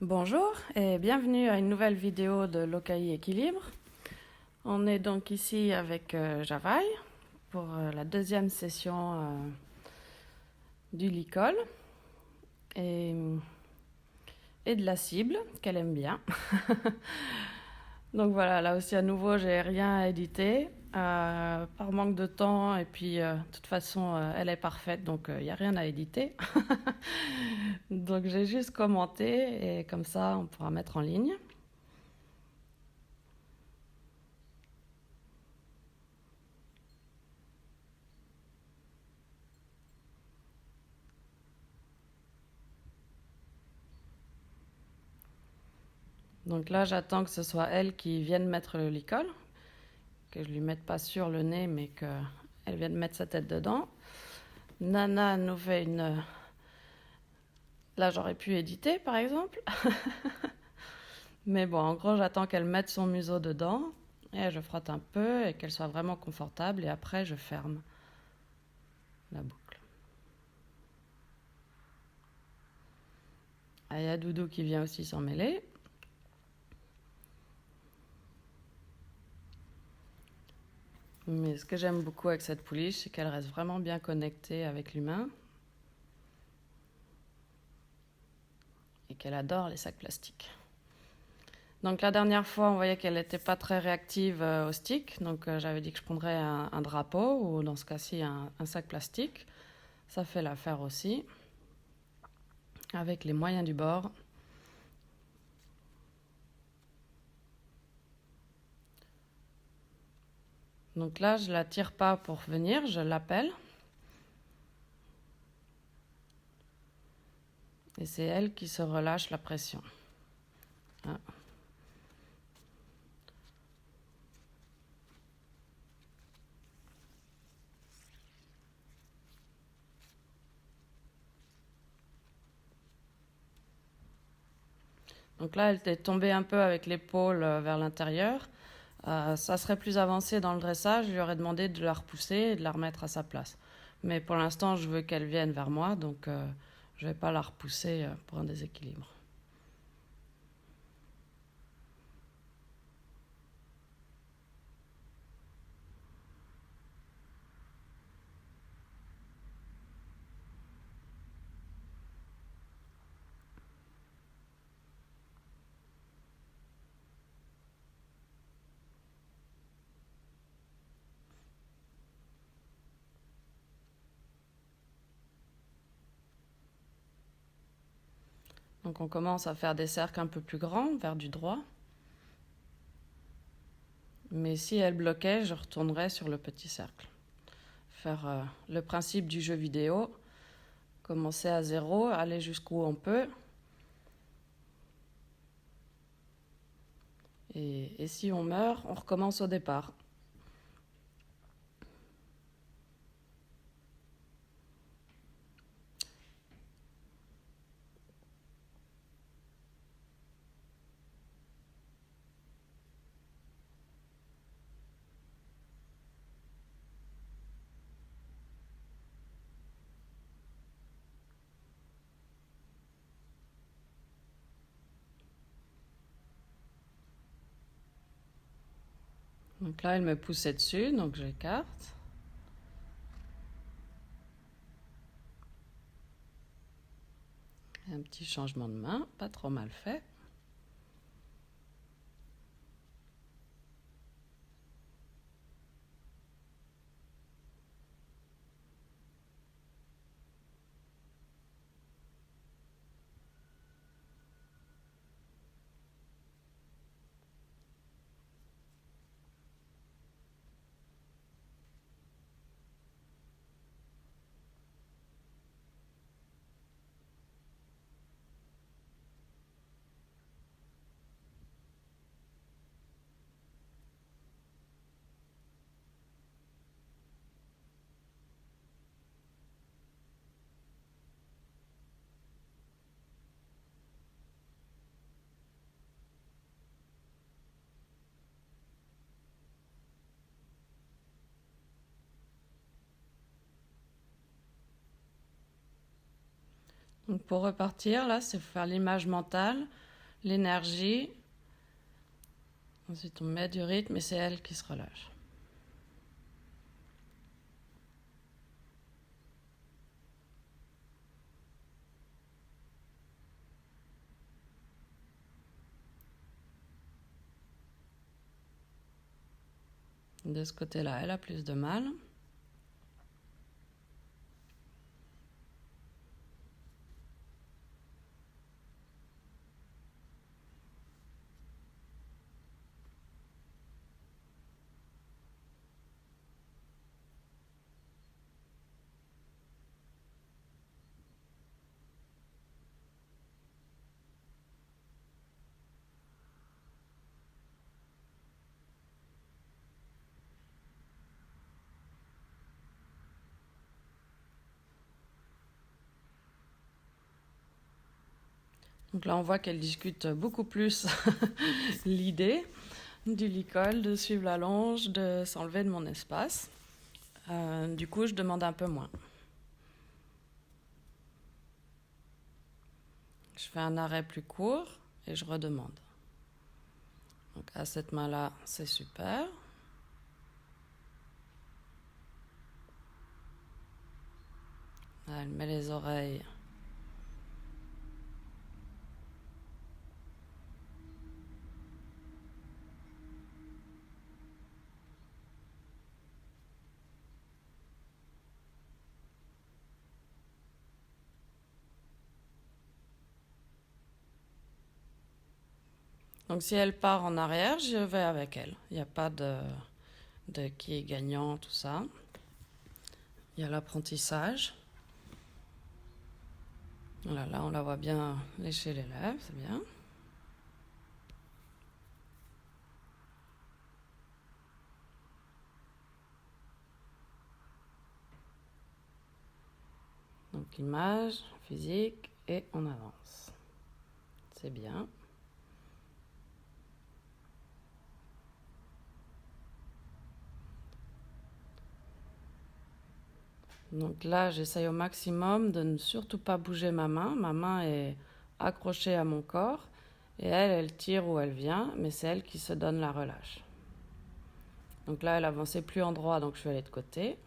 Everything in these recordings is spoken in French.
Bonjour et bienvenue à une nouvelle vidéo de Lokai Équilibre. On est donc ici avec Javaï pour la deuxième session du licol et, et de la cible qu'elle aime bien. Donc voilà, là aussi à nouveau j'ai rien à éditer par manque de temps et puis de toute façon elle est parfaite donc il n'y a rien à éditer. Donc j'ai juste commenté et comme ça on pourra mettre en ligne. Donc là, j'attends que ce soit elle qui vienne mettre le licol, que je lui mette pas sur le nez, mais qu'elle vienne mettre sa tête dedans. Nana nous fait une... Là, j'aurais pu éditer, par exemple. Mais bon, en gros, j'attends qu'elle mette son museau dedans, et je frotte un peu, et qu'elle soit vraiment confortable, et après, je ferme la boucle. Il y a Doudou qui vient aussi s'en mêler. Mais ce que j'aime beaucoup avec cette pouliche, c'est qu'elle reste vraiment bien connectée avec l'humain et qu'elle adore les sacs plastiques. Donc la dernière fois, on voyait qu'elle n'était pas très réactive au stick, donc j'avais dit que je prendrais un drapeau ou dans ce cas-ci un sac plastique. Ça fait l'affaire aussi, avec les moyens du bord. Donc là, je la tire pas pour venir, je l'appelle. Et c'est elle qui se relâche la pression. Ah. Donc là, elle était tombée un peu avec l'épaule vers l'intérieur. Ça serait plus avancé dans le dressage, je lui aurais demandé de la repousser et de la remettre à sa place. Mais pour l'instant, je veux qu'elle vienne vers moi, donc je ne vais pas la repousser pour un déséquilibre. Donc on commence à faire des cercles un peu plus grands vers du droit. Mais si elle bloquait, je retournerais sur le petit cercle. Faire le principe du jeu vidéo, commencer à zéro, aller jusqu'où on peut. Et si on meurt, on recommence au départ. Donc là, elle me poussait dessus, donc j'écarte. Un petit changement de main, pas trop mal fait. Donc pour repartir, là, c'est faire l'image mentale l'énergie. Ensuite, on met du rythme et c'est elle qui se relâche. De ce côté-là, elle a plus de mal. Donc là, on voit qu'elle discute beaucoup plus l'idée du licol, de suivre la longe, de s'enlever de mon espace. Du coup, je demande un peu moins. Je fais un arrêt plus court et je redemande. Donc à cette main-là, c'est super. Là, elle met les oreilles. Donc si elle part en arrière, je vais avec elle. Il n'y a pas de qui est gagnant, tout ça. Il y a l'apprentissage. Voilà, là, on la voit bien lécher les lèvres, c'est bien. Donc image, physique, et on avance. C'est bien. Donc là, j'essaye au maximum de ne surtout pas bouger ma main. Ma main est accrochée à mon corps et elle tire où elle vient, mais c'est elle qui se donne la relâche. Donc là, elle avançait plus en droit, donc je suis allée de côté.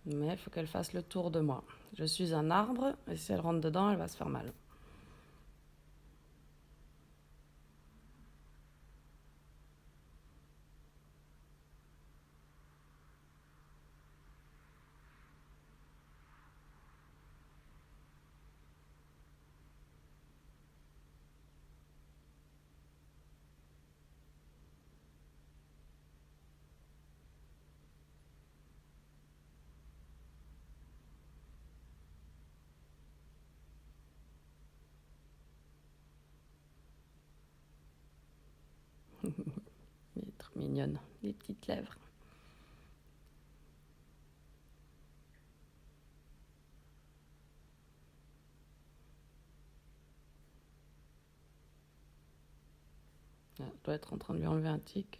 Mais il faut qu'elle fasse le tour de moi. Je suis un arbre et si elle rentre dedans, elle va se faire mal. Elle est trop mignonne, les petites lèvres. Elle doit être en train de lui enlever un tic.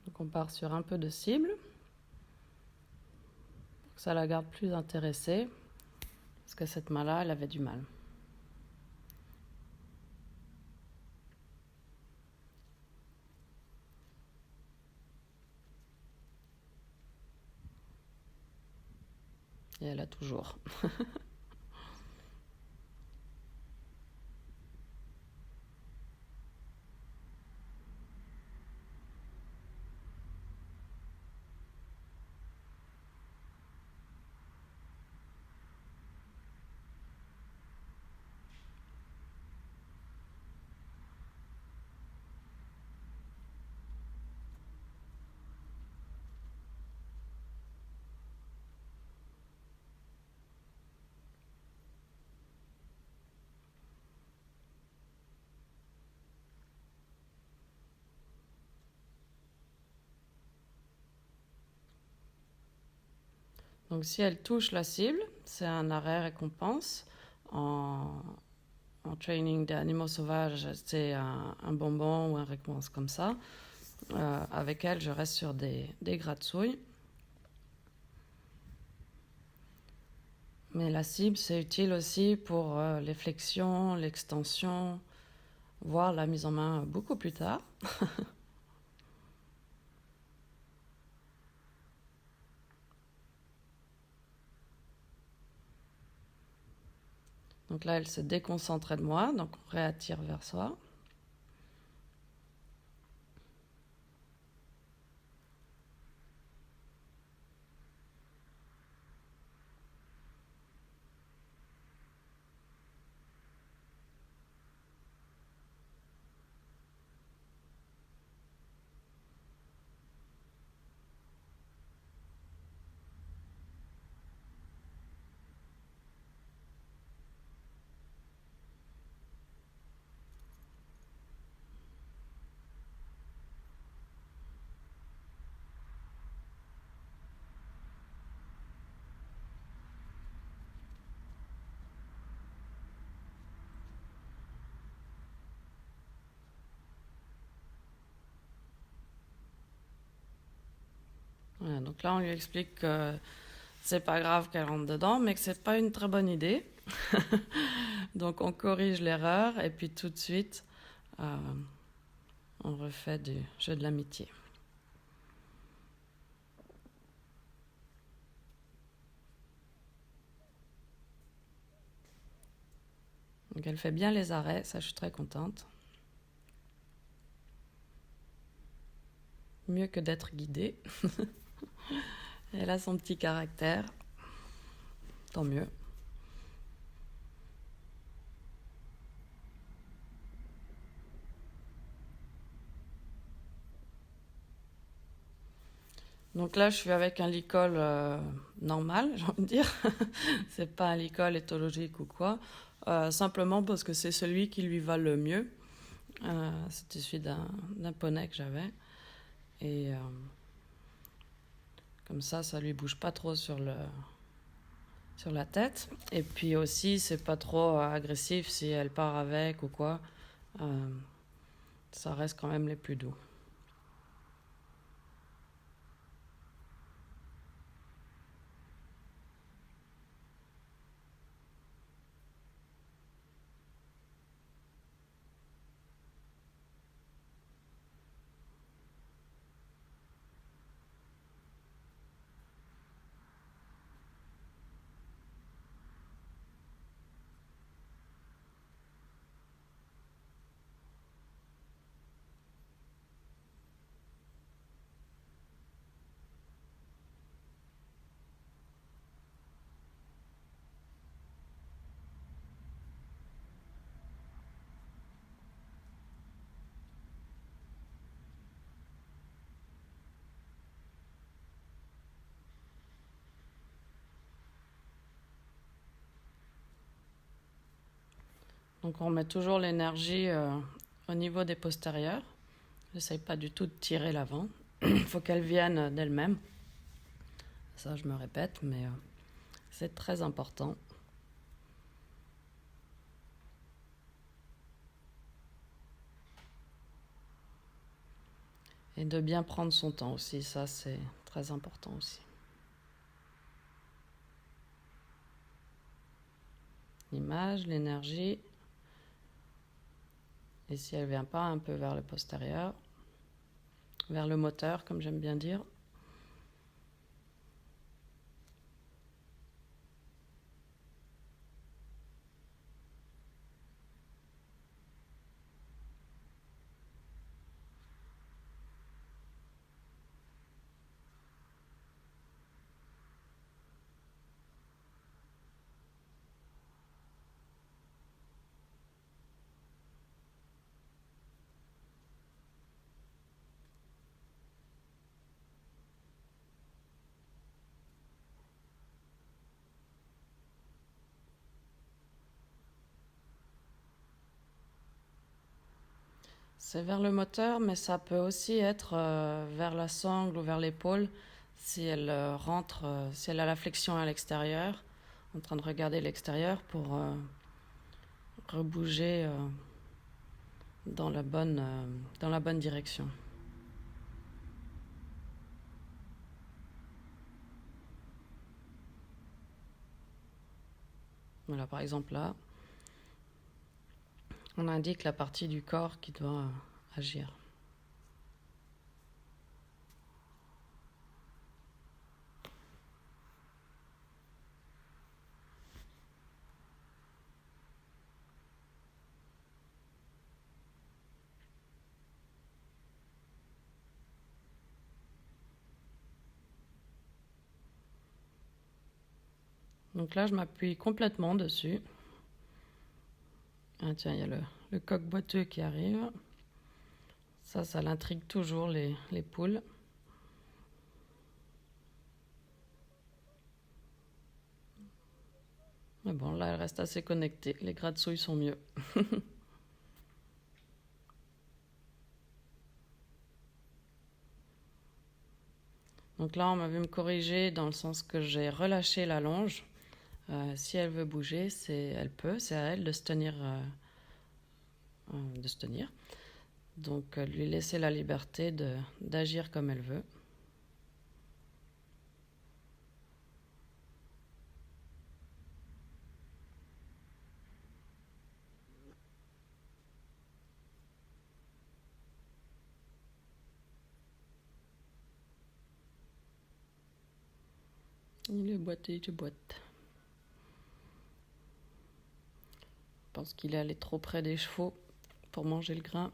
Donc on part sur un peu de cible. Pour que ça la garde plus intéressée. Parce que cette main-là, elle avait du mal. Et elle a toujours. Donc si elle touche la cible, c'est un arrêt récompense en en training des animaux sauvages, c'est un bonbon ou un récompense comme ça. Avec elle, je reste sur des gratte-souilles. Mais la cible, c'est utile aussi pour les flexions, l'extension, voire la mise en main beaucoup plus tard. Donc là, elle se déconcentrait de moi, donc on réattire vers soi. Voilà, donc là, on lui explique que c'est pas grave qu'elle rentre dedans, mais que c'est pas une très bonne idée. Donc on corrige l'erreur et puis tout de suite, on refait du jeu de l'amitié. Donc elle fait bien les arrêts, ça je suis très contente. Mieux que d'être guidée. Elle a son petit caractère, tant mieux. Donc là, je suis avec un licol normal, j'ai envie de dire. C'est pas un licol éthologique ou quoi. Simplement parce que c'est celui qui lui va le mieux. C'était celui d'un poney que j'avais. Et comme ça lui bouge pas trop sur la tête. Et puis aussi, c'est pas trop agressif si elle part avec ou quoi. Ça reste quand même les plus doux. Donc on met toujours l'énergie au niveau des postérieurs. J'essaye pas du tout de tirer l'avant. Il faut qu'elle vienne d'elle-même. Ça, je me répète, mais c'est très important. Et de bien prendre son temps aussi, ça c'est très important aussi. L'image, l'énergie. Et si elle ne vient pas un peu vers le postérieur, vers le moteur, comme j'aime bien dire. C'est vers le moteur, mais ça peut aussi être vers la sangle ou vers l'épaule si elle rentre, si elle a la flexion à l'extérieur, en train de regarder l'extérieur pour rebouger dans la bonne direction. Voilà, par exemple là, on indique la partie du corps qui doit agir. Donc là, je m'appuie complètement dessus. Ah tiens, il y a le coq boiteux qui arrive. Ça l'intrigue toujours les poules. Mais bon, là, elle reste assez connectée. Les gratte-souilles sont mieux. Donc là, on m'a vu me corriger dans le sens que j'ai relâché la longe. Si elle veut bouger, elle peut, c'est à elle de se tenir. Donc, lui laisser la liberté d'agir comme elle veut. Il est boité, je boite. Je pense qu'il est allé trop près des chevaux pour manger le grain.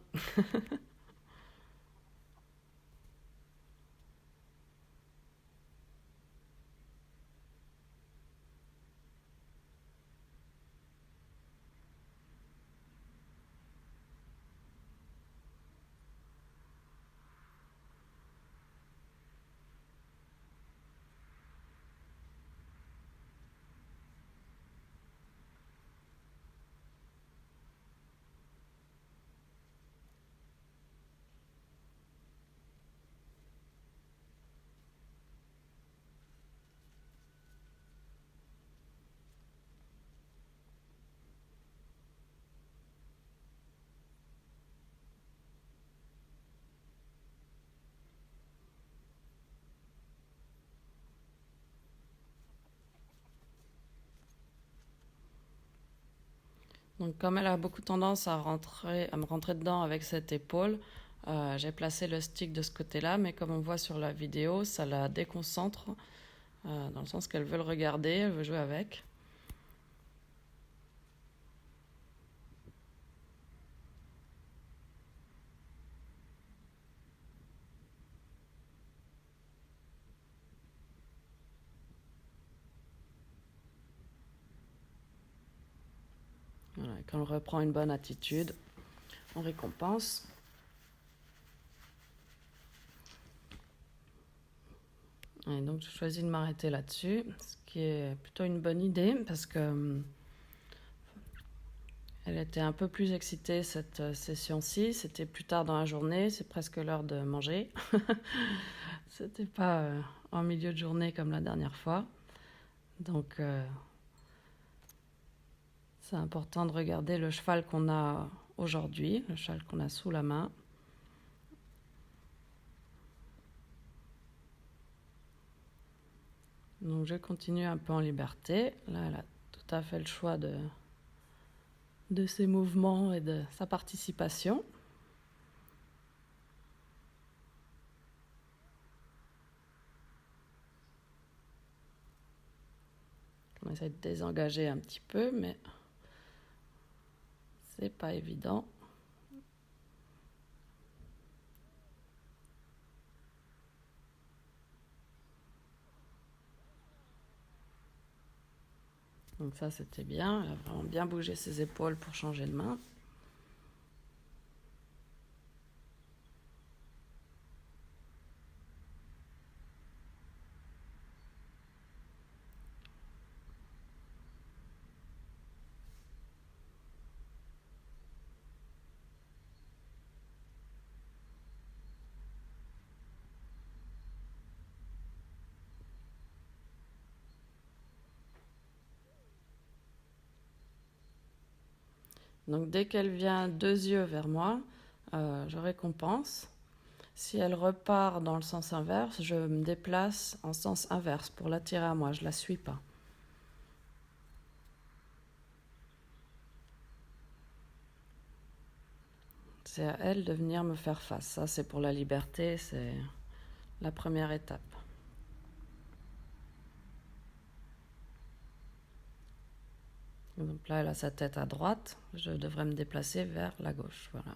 Donc, comme elle a beaucoup tendance à me rentrer dedans avec cette épaule, j'ai placé le stick de ce côté-là, mais comme on voit sur la vidéo, ça la déconcentre, dans le sens qu'elle veut le regarder, elle veut jouer avec. Voilà, quand on reprend une bonne attitude, on récompense. Et donc, je choisis de m'arrêter là-dessus, ce qui est plutôt une bonne idée parce que elle était un peu plus excitée cette session-ci. C'était plus tard dans la journée, c'est presque l'heure de manger. C'était pas en milieu de journée comme la dernière fois. Donc, c'est important de regarder le cheval qu'on a aujourd'hui, le cheval qu'on a sous la main. Donc, je continue un peu en liberté. Là, elle a tout à fait le choix de ses mouvements et de sa participation. On essaie de désengager un petit peu, mais c'est pas évident. Donc ça, c'était bien. Elle a vraiment bien bougé ses épaules pour changer de main. Donc dès qu'elle vient 2 yeux vers moi, je récompense. Si elle repart dans le sens inverse, je me déplace en sens inverse pour l'attirer à moi, je ne la suis pas. C'est à elle de venir me faire face. Ça, c'est pour la liberté, c'est la première étape. Donc là, elle a sa tête à droite, je devrais me déplacer vers la gauche, voilà.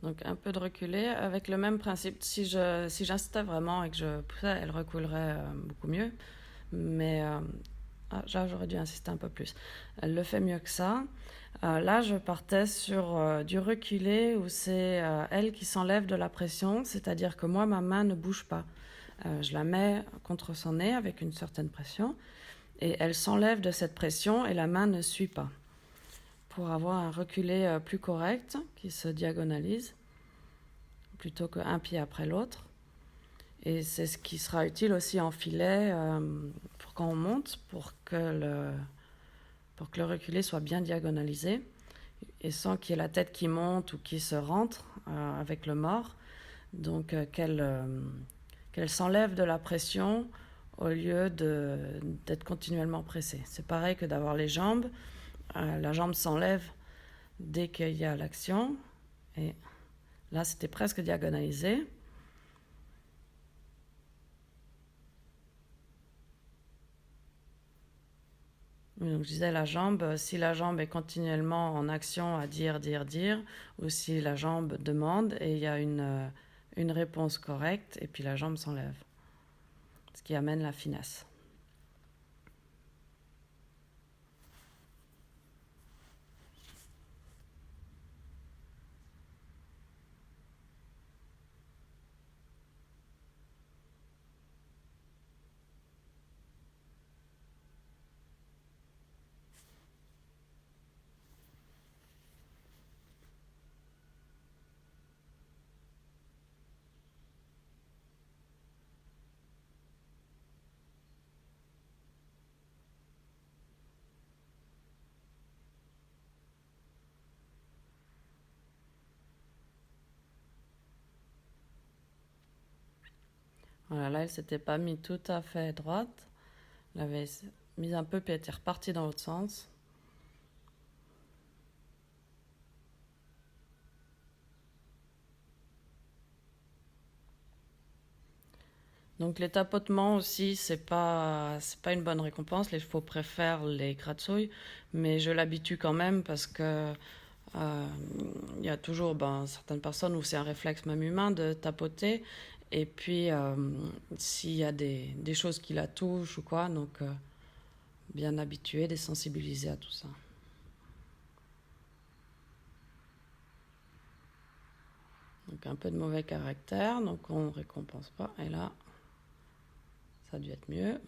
Donc un peu de reculer avec le même principe. Si j'insistais vraiment et que je poussais, elle reculerait beaucoup mieux. Mais j'aurais dû insister un peu plus. Elle le fait mieux que ça. Là, je partais sur du reculer où c'est elle qui s'enlève de la pression, c'est-à-dire que moi, ma main ne bouge pas. Je la mets contre son nez avec une certaine pression et elle s'enlève de cette pression et la main ne suit pas. Pour avoir un reculé plus correct qui se diagonalise plutôt qu'un pied après l'autre. Et c'est ce qui sera utile aussi en filet pour quand on monte, pour que le reculé soit bien diagonalisé et sans qu'il y ait la tête qui monte ou qui se rentre avec le mort. Donc qu'elle s'enlève de la pression au lieu d'être continuellement pressée. C'est pareil que d'avoir les jambes. La jambe s'enlève dès qu'il y a l'action. Et là, c'était presque diagonalisé. Donc, je disais la jambe, si la jambe est continuellement en action à dire, ou si la jambe demande et il y a une réponse correcte, et puis la jambe s'enlève. Ce qui amène la finesse. Voilà, là, elle s'était pas mise tout à fait droite. Elle avait mis un peu, puis elle était repartie dans l'autre sens. Donc les tapotements aussi, c'est pas une bonne récompense. Les chevaux préfèrent les gratte-souilles, mais je l'habitue quand même parce que il y a toujours certaines personnes où c'est un réflexe même humain de tapoter. Et puis s'il y a des choses qui la touchent ou quoi, donc bien habitué, désensibilisé à tout ça. Donc un peu de mauvais caractère, donc on ne récompense pas. Et là, ça a dû être mieux.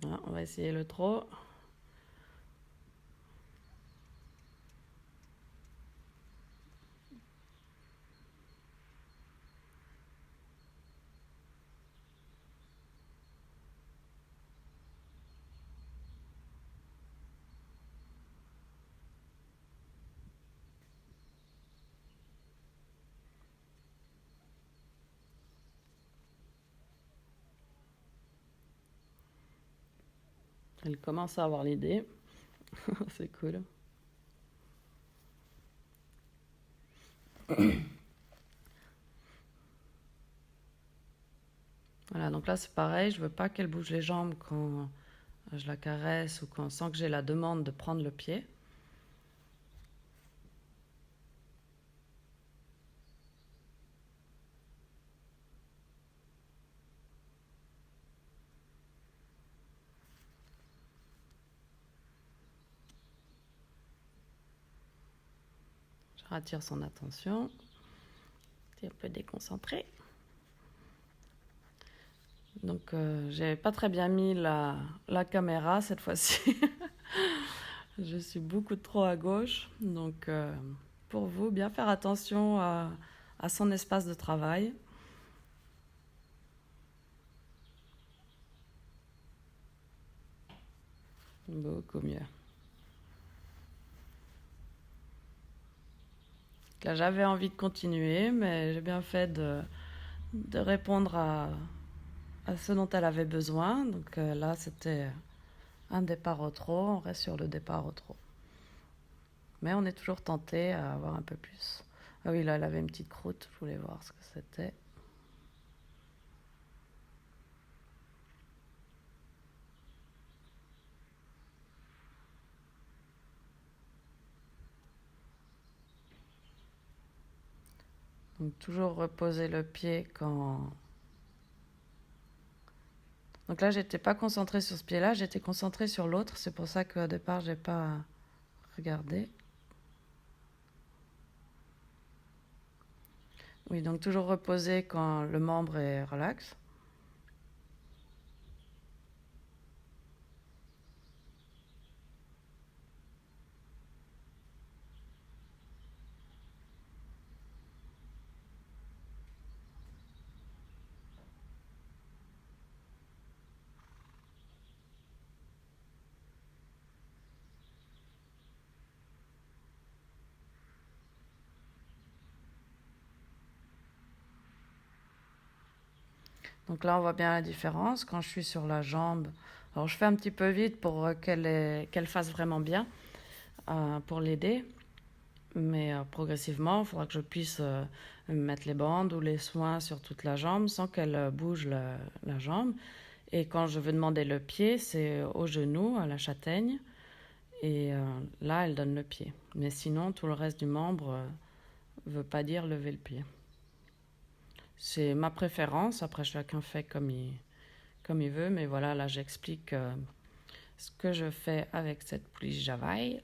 Voilà, on va essayer le trot. Elle commence à avoir l'idée. C'est cool. Voilà, donc là c'est pareil, je veux pas qu'elle bouge les jambes quand je la caresse ou quand sans que j'ai la demande de prendre le pied. attire son attention. C'est un peu déconcentré. Donc, j'ai pas très bien mis la caméra cette fois-ci. Je suis beaucoup trop à gauche. Donc, pour vous, bien faire attention à son espace de travail. Beaucoup mieux. Là, j'avais envie de continuer, mais j'ai bien fait de répondre à ce dont elle avait besoin. Donc là, c'était un départ au trot. On reste sur le départ au trot. Mais on est toujours tenté à avoir un peu plus. Ah oui, là, elle avait une petite croûte. Je voulais voir ce que c'était. Donc toujours reposer le pied quand... Donc là, j'étais pas concentrée sur ce pied-là, j'étais concentrée sur l'autre. C'est pour ça qu'au départ, j'ai pas regardé. Oui, donc toujours reposer quand le membre est relax. Donc là, on voit bien la différence. Quand je suis sur la jambe, alors je fais un petit peu vite pour qu'elle fasse vraiment bien, pour l'aider. Mais progressivement, il faudra que je puisse mettre les bandes ou les soins sur toute la jambe sans qu'elle bouge la jambe. Et quand je veux demander le pied, c'est au genou, à la châtaigne. Et là, elle donne le pied. Mais sinon, tout le reste du membre ne veut pas dire lever le pied. C'est ma préférence. Après, chacun fait comme il veut. Mais voilà, là, j'explique ce que je fais avec cette pouliche Javaï.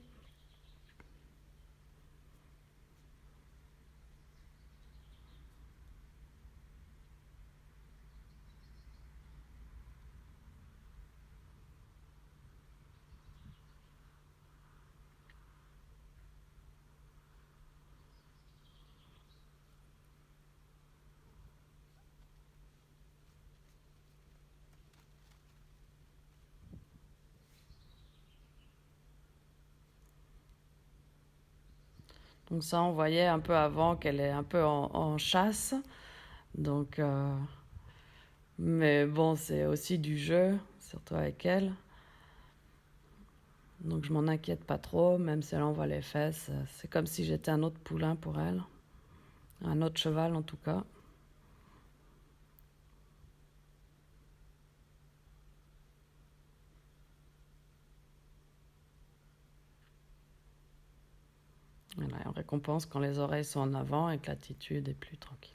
Donc ça, on voyait un peu avant qu'elle est un peu en chasse. Donc, mais bon, c'est aussi du jeu, surtout avec elle. Donc je m'en inquiète pas trop, même si elle envoie les fesses. C'est comme si j'étais un autre poulain pour elle. Un autre cheval en tout cas. Voilà, on récompense quand les oreilles sont en avant et que l'attitude est plus tranquille.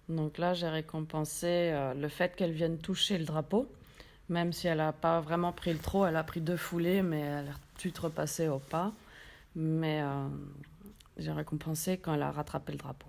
Donc là, j'ai récompensé le fait qu'elle vienne toucher le drapeau. Même si elle n'a pas vraiment pris le trot, elle a pris 2 foulées, mais elle a tout repassé au pas. Mais j'ai récompensé quand elle a rattrapé le drapeau.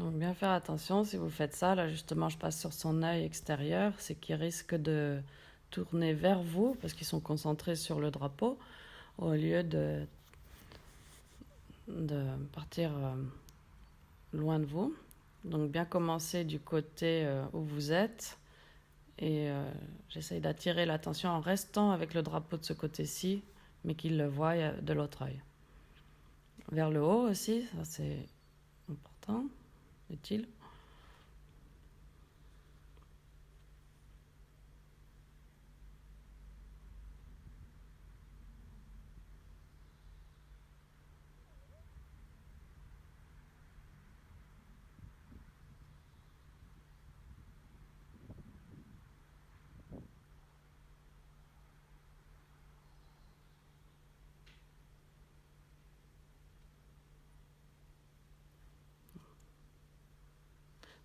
Donc bien faire attention si vous faites ça. Là justement je passe sur son œil extérieur, c'est qu'il risque de tourner vers vous parce qu'ils sont concentrés sur le drapeau au lieu de partir loin de vous. Donc bien commencer du côté où vous êtes et j'essaye d'attirer l'attention en restant avec le drapeau de ce côté-ci, mais qu'il le voie de l'autre œil. Vers le haut aussi, ça c'est important, utile.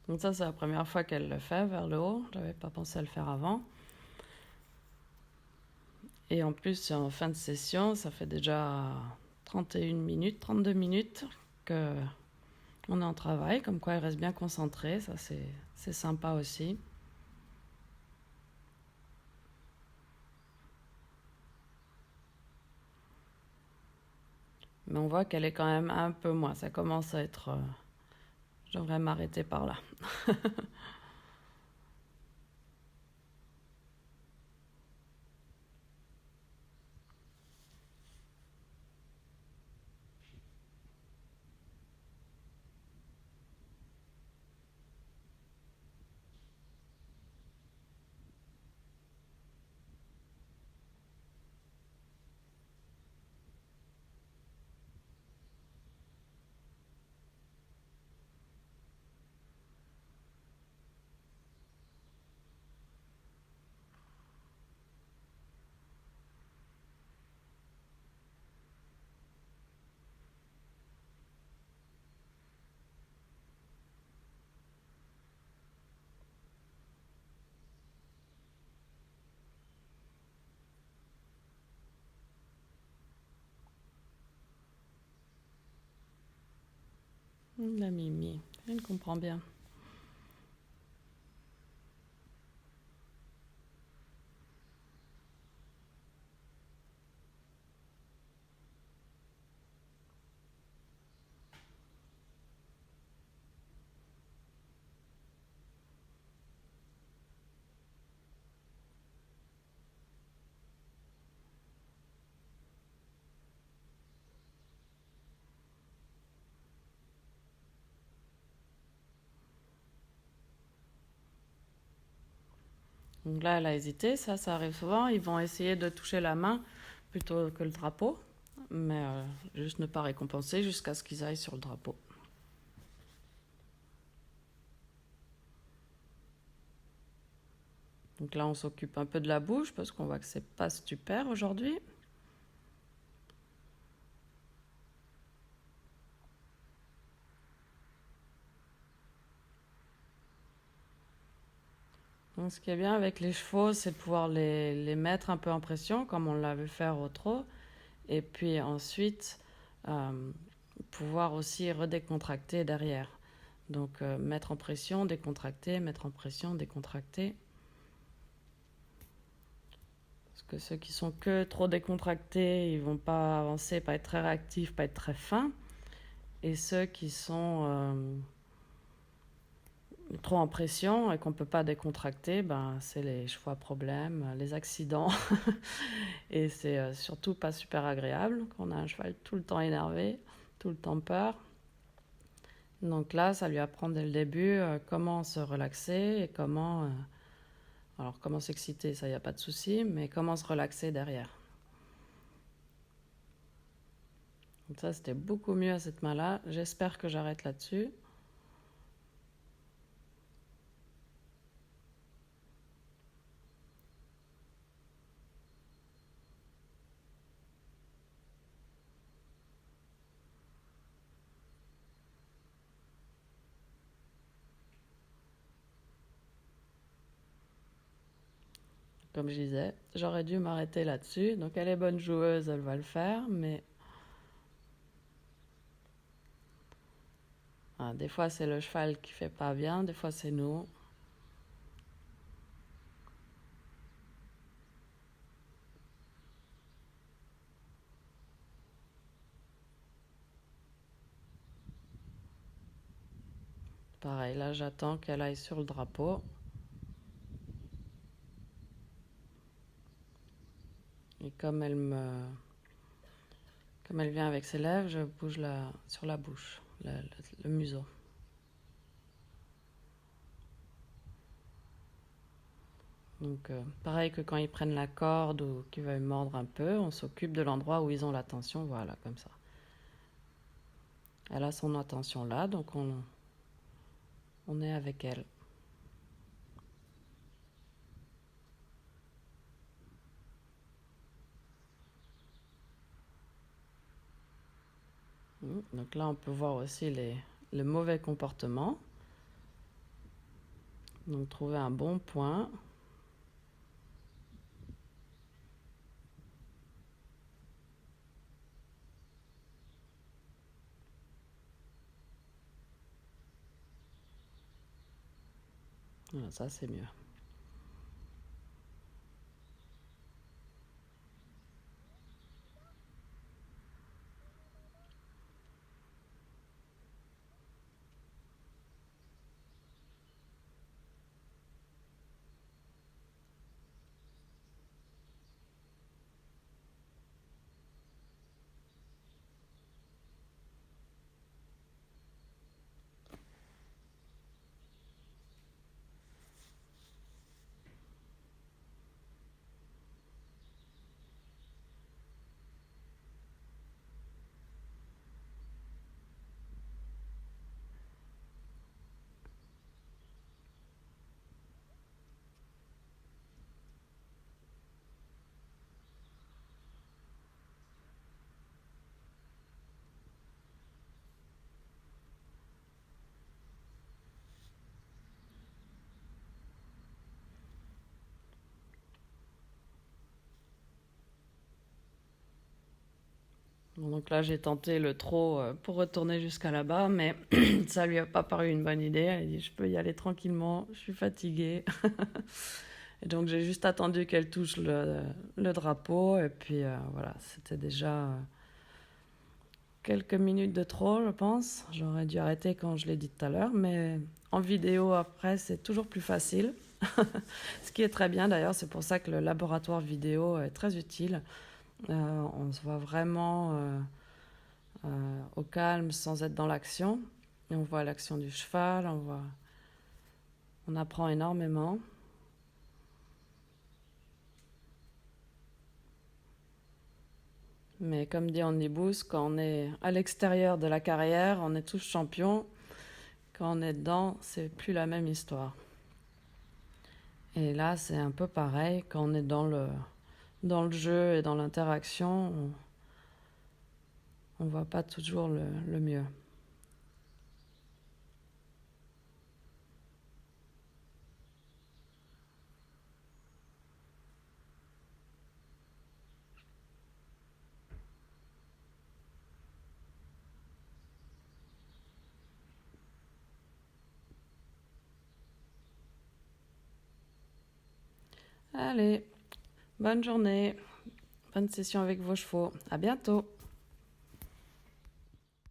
Donc ça, c'est la première fois qu'elle le fait vers le haut. Je n'avais pas pensé à le faire avant. Et en plus, c'est en fin de session, ça fait déjà 31 minutes, 32 minutes qu'on est en travail, comme quoi il reste bien concentré. Ça, c'est sympa aussi. Mais on voit qu'elle est quand même un peu moins. Ça commence à être... je devrais m'arrêter par là. La Mimi, elle comprend bien. Donc là, elle a hésité. Ça arrive souvent. Ils vont essayer de toucher la main plutôt que le drapeau. Mais juste ne pas récompenser jusqu'à ce qu'ils aillent sur le drapeau. Donc là, on s'occupe un peu de la bouche parce qu'on voit que c'est pas super aujourd'hui. Donc ce qui est bien avec les chevaux, c'est de pouvoir les mettre un peu en pression, comme on l'a vu faire au trot. Et puis ensuite, pouvoir aussi redécontracter derrière. Donc mettre en pression, décontracter, mettre en pression, décontracter. Parce que ceux qui sont que trop décontractés, ils vont pas avancer, pas être très réactifs, pas être très fins. Et ceux qui sont trop en pression et qu'on ne peut pas décontracter, ben, c'est les chevaux à problème, les accidents. Et c'est surtout pas super agréable quand on a un cheval tout le temps énervé, tout le temps peur. Donc là, ça lui apprend dès le début comment se relaxer et comment... alors comment s'exciter, ça, il n'y a pas de souci, mais comment se relaxer derrière. Donc ça, c'était beaucoup mieux à cette main-là. J'espère que j'arrête là-dessus. Comme je disais, j'aurais dû m'arrêter là-dessus. Donc elle est bonne joueuse, elle va le faire, mais Ah, des fois, c'est le cheval qui fait pas bien, des fois, c'est nous. Pareil, là, j'attends qu'elle aille sur le drapeau. Et comme elle vient avec ses lèvres, je bouge sur la bouche, le museau. Donc, pareil que quand ils prennent la corde ou qu'ils veulent mordre un peu, on s'occupe de l'endroit où ils ont l'attention, voilà, comme ça. Elle a son attention là, donc on est avec elle. Donc là, on peut voir aussi les mauvais comportements. Donc, trouver un bon point. Voilà, ça, c'est mieux. Bon, donc là, j'ai tenté le trot pour retourner jusqu'à là-bas, mais ça lui a pas paru une bonne idée. Elle a dit, je peux y aller tranquillement, je suis fatiguée. Et donc, j'ai juste attendu qu'elle touche le drapeau, et puis voilà, c'était déjà quelques minutes de trop, je pense. J'aurais dû arrêter quand je l'ai dit tout à l'heure, mais en vidéo, après, c'est toujours plus facile. Ce qui est très bien d'ailleurs, c'est pour ça que le laboratoire vidéo est très utile. On se voit vraiment au calme sans être dans l'action. Et on voit l'action du cheval, on apprend énormément. Mais comme dit Andy Booth, quand on est à l'extérieur de la carrière, on est tous champions. Quand on est dedans, c'est plus la même histoire. Et là, c'est un peu pareil. Quand on est dans le jeu et dans l'interaction, on voit pas toujours le mieux. Allez, bonne journée, bonne session avec vos chevaux. À bientôt.